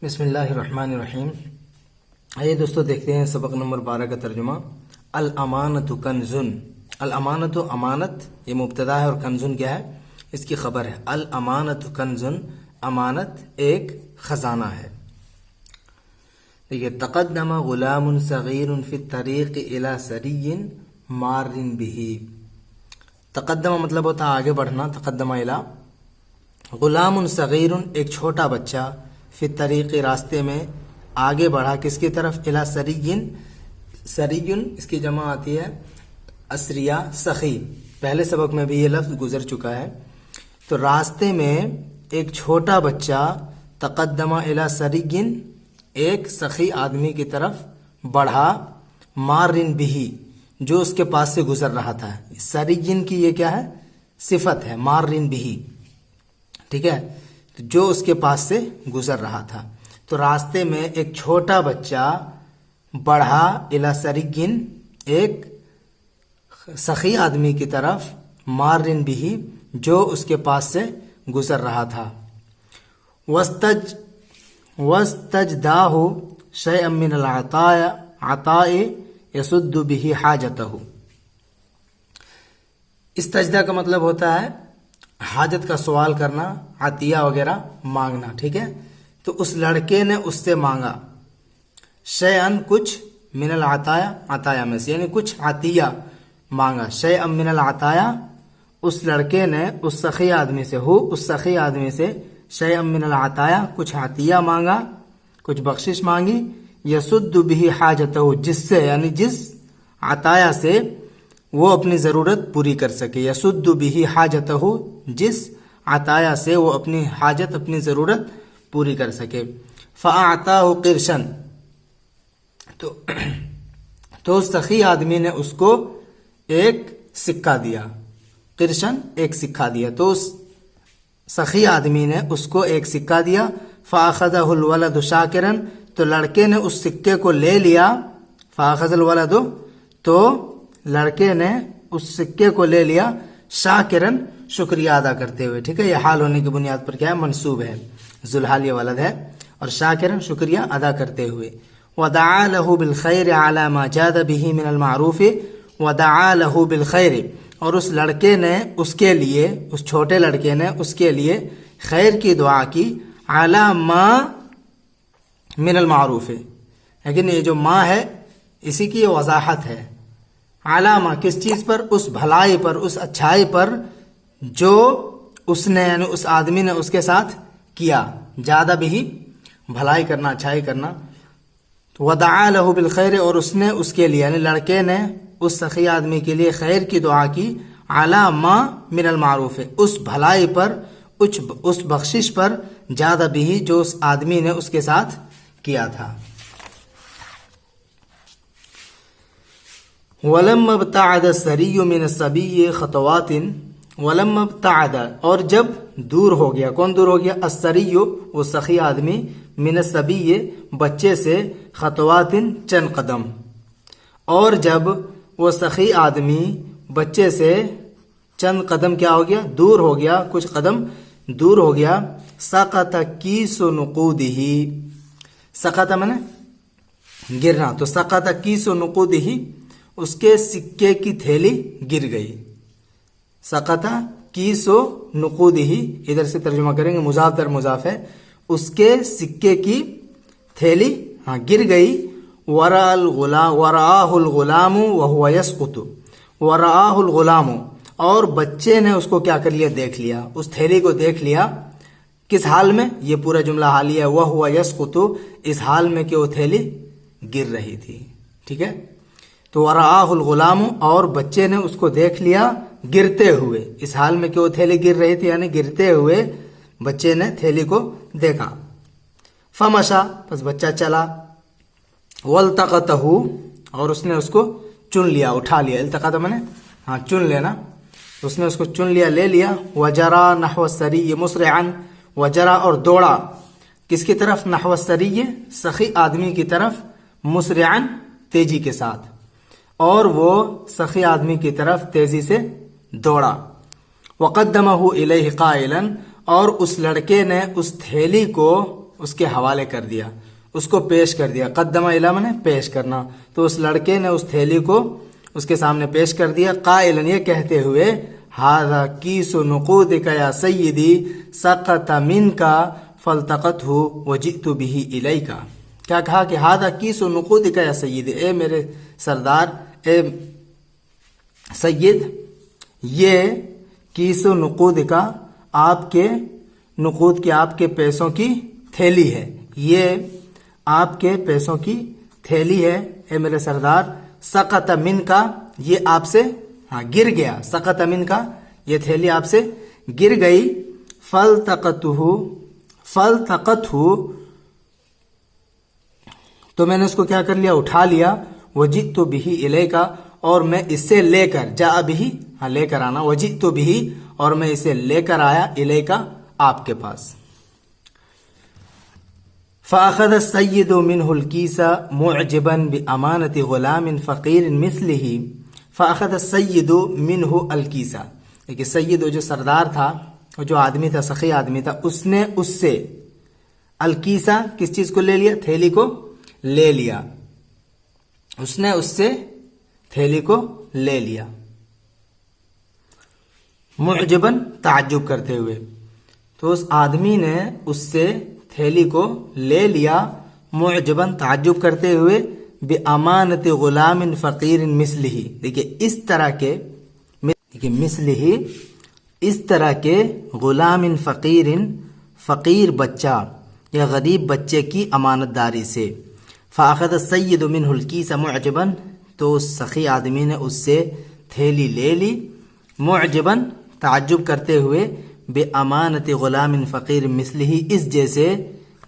بسم اللہ الرحمن الرحیم۔ آئیے دوستو دیکھتے ہیں سبق نمبر 12 کا ترجمہ۔ الامانۃ کنزن، الامانۃ امانت یہ مبتدا ہے اور کنزن کیا ہے؟ اس کی خبر ہے۔ الامانۃ کنزن، امانت ایک خزانہ ہے۔ دیکھیے، تقدم غلام صغیر فی الطریق الی سری مار بہ۔ تقدم مطلب ہوتا ہے آگے بڑھنا، تقدم الی۔ غلام صغیر ایک چھوٹا بچہ، فی الطریق راستے میں آگے بڑھا، کس کی طرف؟ الی سری، سری اس کی جمع آتی ہے اسریا، سخی۔ پہلے سبق میں بھی یہ لفظ گزر چکا ہے۔ تو راستے میں ایک چھوٹا بچہ تقدم الی سری، ایک سخی آدمی کی طرف بڑھا، مارن بھی، جو اس کے پاس سے گزر رہا تھا۔ سریین کی یہ کیا ہے؟ صفت ہے، مارن بھی، ٹھیک ہے، جو اس کے پاس سے گزر رہا تھا۔ تو راستے میں ایک چھوٹا بچہ بڑھا الی سریین، ایک سخی آدمی کی طرف، مارن بھی، جو اس کے پاس سے گزر رہا تھا۔ وَاسْتَجْدَاهُ شَيْئًا مِّنَ الْعَطَاءِ يَسُدُّ بِهِ حَاجَتَهُ۔ استجدہ کا مطلب ہوتا ہے حاجت کا سوال کرنا، عطیہ وغیرہ مانگنا، ٹھیک ہے۔ تو اس لڑکے نے اس سے مانگا، شیئن کچھ، من العطایا عطایا میں سے، یعنی کچھ عطیہ مانگا، شیئن من العطایا، اس لڑکے نے اس سخی آدمی سے، اس سخی آدمی سے، شیئن من العطایا، کچھ عطیہ مانگا، کچھ بخشش مانگی، یسد بہ حاجتہ، جس سے، یعنی جس عطایا سے وہ اپنی ضرورت پوری کر سکے۔ یسد بہ حاجتہ، جس عطایا سے وہ اپنی حاجت، اپنی ضرورت پوری کر سکے۔ فأعطاہ قرشن، تو سخی آدمی نے اس کو ایک سکہ دیا، قرشن ایک سکہ دیا، تو اس سخی آدمی نے اس کو ایک سکہ دیا۔ فأخذہ الولد شاکرا، تو لڑکے نے اس سکے کو لے لیا۔ فأخذ الولد، تو لڑکے نے اس سکے کو لے لیا، شاکرن شکریہ ادا کرتے ہوئے، ٹھیک ہے۔ یہ حال ہونے کی بنیاد پر کیا ہے؟ منصوب ہے، ذوالحال یہ ولد ہے، اور شاکرن شکریہ ادا کرتے ہوئے۔ ودعا له بالخیر علی ما جاد به من المعروف، ودعا له بالخیر، اور اس لڑکے نے اس کے لیے، اس چھوٹے لڑکے نے اس کے لیے خیر کی دعا کی، علی ما من المعروف، لیکن یہ جو ما ہے اسی کی وضاحت ہے۔ علامہ کس چیز پر؟ اس بھلائی پر، اس اچھائی پر جو اس نے، یعنی اس آدمی نے اس کے ساتھ کیا، زیادہ بھی بھلائی کرنا، اچھائی کرنا۔ ودعا له بالخیر، اور اس نے اس کے لیے، یعنی لڑکے نے اس سخی آدمی کے لیے خیر کی دعا کی، علامہ من المعروف، اس بھلائی پر، اس بخشش پر، زیادہ بھی جو اس آدمی نے اس کے ساتھ کیا تھا۔ وَلَمَّا ابْتَعَدَ السَّرِيُّ مِنَ الصَّبِيِّ خَطَوَاتٍ، وَلَمَّا ابْتَعَدَ، اور جب دور ہو گیا، کون دور ہو گیا؟ السَّرِيُّ وہ سخی آدمی، من الصَّبِيِّ بچے سے، خطواتٍ چند قدم، اور جب وہ سخی آدمی بچے سے چند قدم کیا ہو گیا؟ دور ہو گیا، کچھ قدم دور ہو گیا۔ سقط کیس نقودہ، سقط منے گرنا، تو سقط کیس نقودہ، اس کے سکے کی تھیلی گر گئی۔ سقط کیس نقودہ، ادھر سے ترجمہ کریں گے، مضاف در مضاف ہے، اس کے سکے کی تھیلی گر گئی۔ ورآہ الغلام وہو یسقط، ورآہ الغلام، اور بچے نے اس کو کیا کر لیا؟ دیکھ لیا، اس تھیلی کو دیکھ لیا، کس حال میں؟ یہ پورا جملہ حالیہ ہے، وہو یسقط، اس حال میں کہ وہ تھیلی گر رہی تھی، ٹھیک ہے۔ تو ورآہ الغلام، اور بچے نے اس کو دیکھ لیا گرتے ہوئے، اس حال میں کہ وہ تھیلی گر رہی تھی، یعنی گرتے ہوئے بچے نے تھیلی کو دیکھا۔ فمشا، پس بچہ چلا۔ والتقطہ، اور اس نے اس کو چن لیا، اٹھا لیا، التقط میں نے چن لینا، اس نے اس کو چن لیا، لے لیا۔ وجرا نحو السری مسرعا، وجرا اور دوڑا، کس کی طرف؟ نحو السری سخی آدمی کی طرف، مسرعا تیزی کے ساتھ، اور وہ سخی آدمی کی طرف تیزی سے دوڑا۔ وقدمہ الیہ قائلا، اور اس لڑکے نے اس تھیلی کو اس کے حوالے کر دیا، اس کو پیش کر دیا. قدم الی نے پیش کرنا، تو اس لڑکے نے اس تھیلی کو اس کے سامنے پیش کر دیا. قائلا یہ کہتے ہوئے ھذا کیس نقودک یا سیدی سقط منک فالتقطہ وجئت بہ الیک. کیا کہا کہ ھذا کیس نقودک یا سیدی، اے میرے سردار، اے سید، یہ کیس نقود کا آپ کے نقود کی، آپ کے پیسوں کی تھیلی ہے، یہ آپ کے پیسوں کی تھیلی ہے اے میرے سردار. سقط من کا، یہ آپ سے گر گیا، سقط من کا یہ تھیلی آپ سے گر گئی. فالتقطہ تو میں نے اس کو کیا کر لیا، اٹھا لیا. وجئت بہ الیک، اور میں اسے لے کر، جاء بہ لے کر آنا، وجئت بہ اور میں اسے لے کر آیا، الیک آپ کے پاس. فأخذ السيد منه الكيس معجبا بأمانة غلام فقير مثله. فأخذ السيد منه الكيس، لیکن سید جو سردار تھا، جو آدمی تھا، سخی آدمی تھا، اس نے اس سے الکیسا کس چیز کو لے لیا، تھیلی کو لے لیا. اس نے اس سے تھیلی کو لے لیا. معجباً تعجب کرتے ہوئے، تو اس آدمی نے اس سے تھیلی کو لے لیا. معجباً تعجب کرتے ہوئے، بامانت غلام فقیر مثلہ. دیکھیے اس طرح کے، دیکھیے مثلہ اس طرح کے، غلام فقیر فقیر بچہ یا غریب بچے کی امانت داری سے. فاخذ السید منہ الکیس معجباً، تو اس سخی آدمی نے اس سے تھیلی لے لی. معجباً تعجب کرتے ہوئے، بے امانت غلام فقیر مثلہ، اس جیسے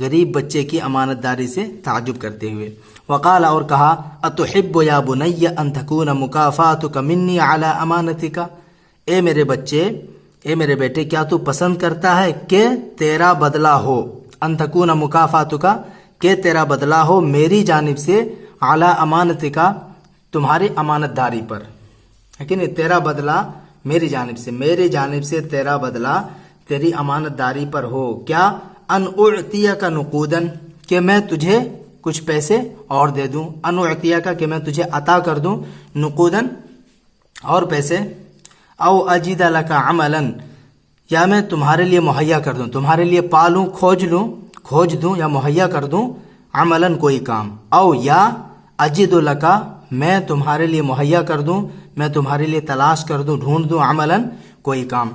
غریب بچے کی امانت داری سے تعجب کرتے ہوئے. وقال اور کہا، اتحب یا بنی ان تکون مکافاتک منی علی امانتک. اے میرے بچے، اے میرے بیٹے، کیا تو پسند کرتا ہے کہ تیرا بدلہ ہو، ان تکون مکافاتک، کہ تیرا بدلہ ہو میری جانب سے، علی امانتک، تمہاری امانت داری پر. لیکن تیرا بدلہ میری جانب سے، میری جانب سے تیرا بدلہ تیری امانت داری پر ہو. کیا؟ ان اعطیک نقوداً، کہ میں تجھے کچھ پیسے اور دے دوں. ان اعطیک، کہ میں تجھے عطا کر دوں، نقوداً اور پیسے. او اجد لک عملاً، یا میں تمہارے لیے مہیا کر دوں، تمہارے لیے پالوں، کھوج دوں یا مہیا کر دوں، عملاً کوئی کام. او یا اجد لک، میں تمہارے لیے مہیا کر دوں، میں تمہارے لیے تلاش کر دوں، ڈھونڈ دوں، عملاً کوئی کام.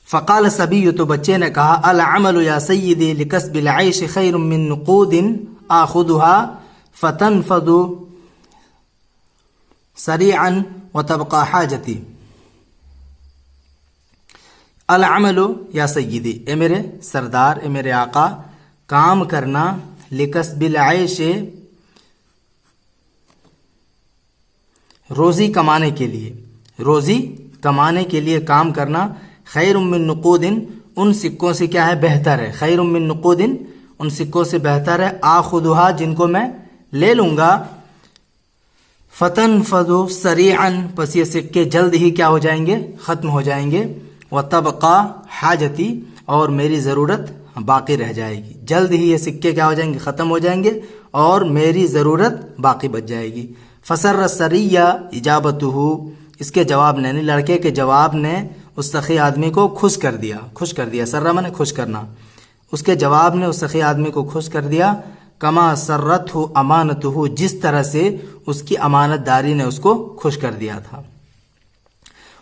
فقال الصبی، تو بچے نے کہا، العمل یا سیدی لکسب العیش خیر من نقود آخذها فتنفذ سریعا وتبقى حاجتی. العمل یا سیدی، اے میرے سردار، اے میرے آقا، کام کرنا، لکسب العیش، روزی کمانے کے لیے، روزی کمانے کے لیے کام کرنا، خیر من نقود، ان سکوں سے کیا ہے، بہتر ہے. خیر من نقود، ان سکوں سے بہتر ہے، آخذها، جن کو میں لے لوں گا. فتنفذ سریعا، پس یہ سکے جلد ہی کیا ہو جائیں گے، ختم ہو جائیں گے. وتبقى حاجتی، اور میری ضرورت باقی رہ جائے گی. جلد ہی یہ سکے کیا ہو جائیں گے، ختم ہو جائیں گے، اور میری ضرورت باقی بچ جائے گی. فسر السریہ اجابتہ، اس کے جواب نے، یعنی لڑکے کے جواب نے اس سخی آدمی کو خوش کر دیا. سرہ منے خوش کرنا. اس کے جواب نے اس سخی آدمی کو خوش کر دیا. کما سرتہ امانتہ، جس طرح سے اس کی امانت داری نے اس کو خوش کر دیا تھا.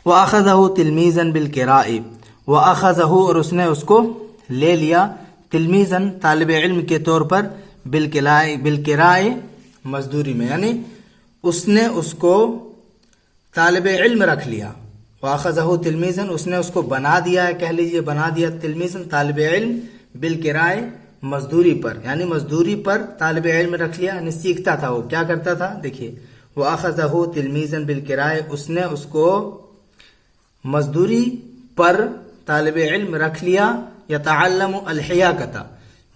وَأَخَذَهُ تِلْمِيذًا بِالْقِرَاءِ، وَأَخَذَهُ، اور اس نے اس کو لے لیا، تلمیذاً طالب علم کے طور پر، بالقراء مزدوری میں، یعنی اس نے اس کو طالب علم رکھ لیا. وَأَخَذَهُ تِلْمِيذًا، اس نے اس کو بنا دیا ہے، کہہ لیجئے بنا دیا، تلمیذاً طالب علم، بالقراء مزدوری پر، یعنی مزدوری پر طالب علم رکھ لیا، یعنی سیکھتا تھا. وہ کیا کرتا تھا، دیکھیے، وَأَخَذَهُ تِلْمِيذًا بِالْقِرَاءِ، اس نے اس کو مزدوری پر طالب علم رکھ لیا. یتعلم الحیاکۃ،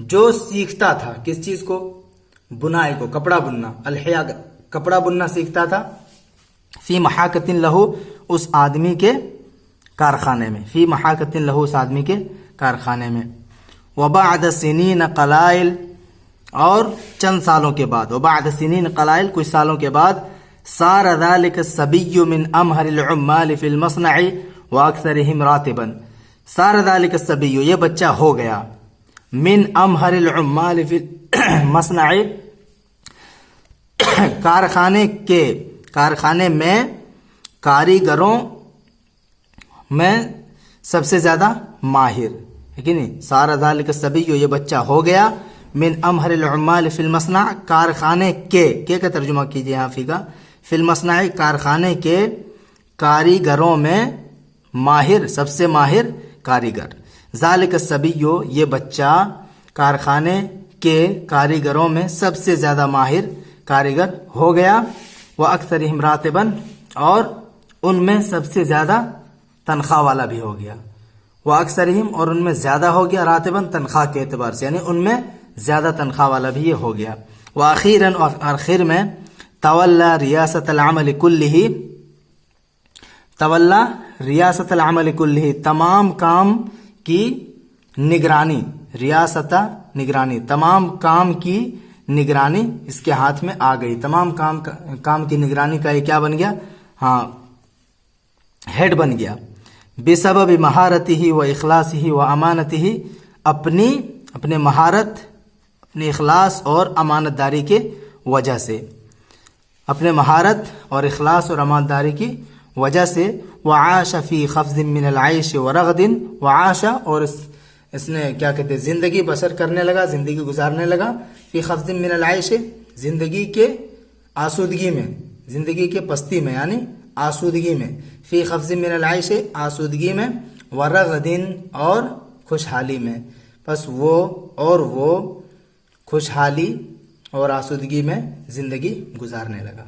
جو سیکھتا تھا کس چیز کو، بنائی کو، کپڑا بننا. الحیاکۃ، کپڑا بننا سیکھتا تھا. فی محاکۃ لہ، اس آدمی کے کارخانے میں. فی محاکۃ لہ، اس آدمی کے کارخانے میں. وبعد سنین قلائل، اور چند سالوں کے بعد، وبعد سنین قلائل کچھ سالوں کے بعد، صار ذلك الصبي من امهر العمال في المصنع واكثرهم راتبا، صار ذلك الصبي یہ بچہ ہو گیا، من امهر العمال في المصنع کارخانے میں کاریگروں میں سب سے زیادہ ماہر ہے کہ نہیں. صار ذلك الصبي یہ بچہ ہو گیا، من امهر العمال في المصنع کارخانے کے کا ترجمہ کیجئے یہاں فیگا، فی المصنع کارخانے کے کاریگروں میں ماہر، سب سے ماہر کاریگر. ذالک الصبی یہ بچہ کارخانے کے کاریگروں میں سب سے زیادہ ماہر کاریگر ہو گیا. وَأَكْثَرِهِمْ رَاتِبًا اور ان میں سب سے زیادہ تنخواہ والا بھی ہو گیا. وَأَكْثَرِهِمْ اور ان میں زیادہ ہو گیا، راتباً تنخواہ کے اعتبار سے، یعنی ان میں زیادہ تنخواہ والا بھی یہ ہو گیا. وَأَخِيرًا اور آخر میں تولا ریاست العمل کلہ، تولا ریاست العمل کلہ تمام کام کی نگرانی، ریاست نگرانی، تمام کام کی نگرانی اس کے ہاتھ میں آ گئی. تمام کام کی نگرانی کا یہ کیا بن گیا؟ ہاں ہیڈ بن گیا. بسبب مہارتہ و اخلاصہ و امانتہ، اپنے مہارت، اپنے اخلاص اور امانت داری کے وجہ سے، اپنے مہارت اور اخلاص اور امانت داری کی وجہ سے. وعاش فی خفض من العیش ورغد، وعاش اور اس نے کیا کہتے ہیں زندگی بسر کرنے لگا، زندگی گزارنے لگا. فی خفض من العیش زندگی کے آسودگی میں، زندگی کے پستی میں یعنی آسودگی میں. فی خفض من العیش آسودگی میں، ورغد اور خوشحالی میں. بس وہ خوشحالی اور آسودگی میں زندگی گزارنے لگا.